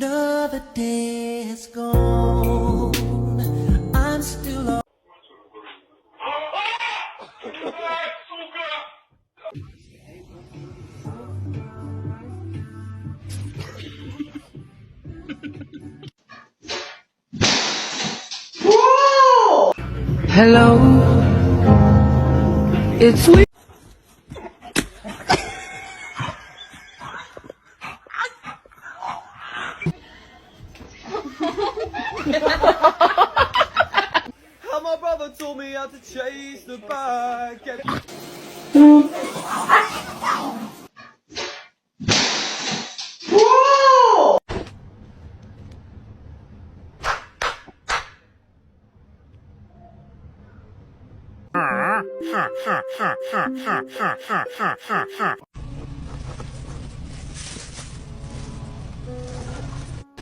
Another day is gone. I'm still on. Hello, it's me. How my brother taught me how to chase the bag.